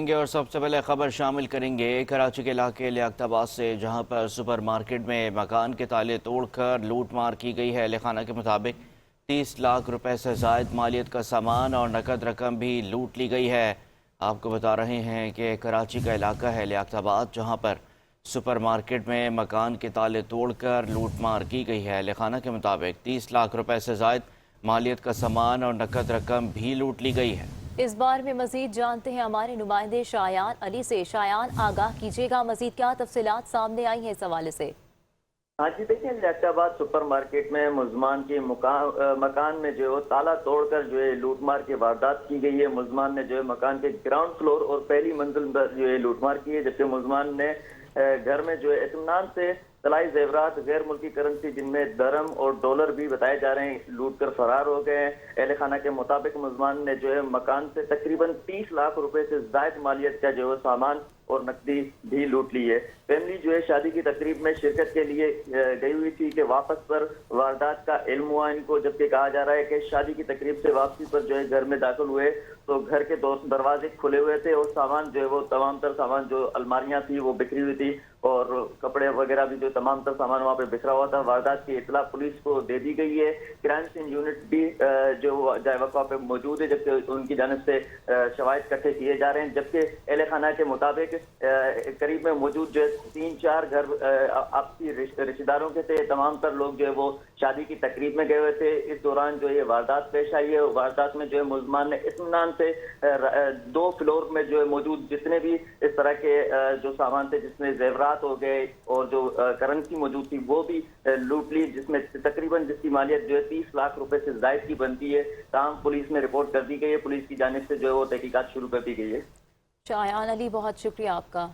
کریں گے اور سب سے پہلے خبر شامل کریں گے کراچی کے علاقے لیاقت آباد سے، جہاں پر سپر مارکیٹ میں مکان کے تالے توڑ کر لوٹ مار کی گئی ہے۔ اہل خانہ کے مطابق 30 لاکھ روپے سے زائد مالیت کا سامان اور نقد رقم بھی لوٹ لی گئی ہے۔ آپ کو بتا رہے ہیں کہ کراچی کا علاقہ ہے لیاقت آباد، جہاں پر سپر مارکیٹ میں مکان کے تالے توڑ کر لوٹ مار کی گئی ہے۔ اہل خانہ کے مطابق 30 لاکھ روپے سے زائد مالیت کا سامان اور نقد رقم بھی لوٹ لی گئی ہے۔ اس بارے میں مزید جانتے ہیں ہمارے نمائندے شایان علی سے۔ شایان، آگاہ کیجیے گا، مزید کیا تفصیلات سامنے آئی ہیں اس حوالے سے؟ ہاں جی، دیکھیں لیاقت آباد سپر مارکیٹ میں ملزمان کے مکان میں جو تالا توڑ کر جو ہے لوٹ مار کی واردات کی گئی ہے۔ ملزمان نے جو ہے مکان کے گراؤنڈ فلور اور پہلی منزل پر جو ہے لوٹ مار کی ہے، جبکہ ملزمان نے گھر میں جو ہے اطمینان سے طلائی زیورات، غیر ملکی کرنسی جن میں درم اور ڈالر بھی بتائے جا رہے ہیں، لوٹ کر فرار ہو گئے ہیں۔ اہل خانہ کے مطابق ملزمان نے جو ہے مکان سے تقریباً 30 لاکھ روپے سے زائد مالیت کا جو ہے سامان اور نقدی بھی لوٹ لی ہے۔ فیملی جو ہے شادی کی تقریب میں شرکت کے لیے گئی ہوئی تھی کہ واپس پر واردات کا علم ہوا ان کو، جبکہ کہا جا رہا ہے کہ شادی کی تقریب سے واپسی پر جو ہے گھر میں داخل ہوئے تو گھر کے دروازے کھلے ہوئے تھے اور سامان جو ہے وہ تمام تر سامان جو الماریاں تھی وہ بکھری ہوئی تھی اور کپڑے وغیرہ بھی جو تمام تر سامان وہاں پہ بکھرا ہوا تھا۔ واردات کی اطلاع پولیس کو دے دی گئی ہے۔ کرائم سین یونٹ بھی جو جائے وقوع پہ موجود ہے، جبکہ ان کی جانب سے شواہد اکٹھے کیے جا رہے ہیں۔ جبکہ اہل خانہ کے مطابق قریب میں موجود جو ہے 3-4 گھر آپسی رشتہ داروں کے تھے، تمام تر لوگ جو ہے وہ شادی کی تقریب میں گئے ہوئے تھے۔ اس دوران جو یہ واردات پیش آئی ہے، واردات میں جو ہے ملزمان نے اطمینان سے 2 فلور میں جو ہے موجود جتنے بھی اس طرح کے جو سامان تھے، جس میں زیورات ہو گئے اور جو کرنسی موجود تھی وہ بھی لوٹ لی، جس میں تقریباً جس کی مالیت جو ہے 30 لاکھ روپے سے زائد کی بنتی ہے۔ تاہم پولیس میں رپورٹ کر دی گئی ہے، پولیس کی جانب سے جو ہے وہ تحقیقات شروع کر دی گئی ہے۔ شایان علی، بہت شکریہ آپ کا۔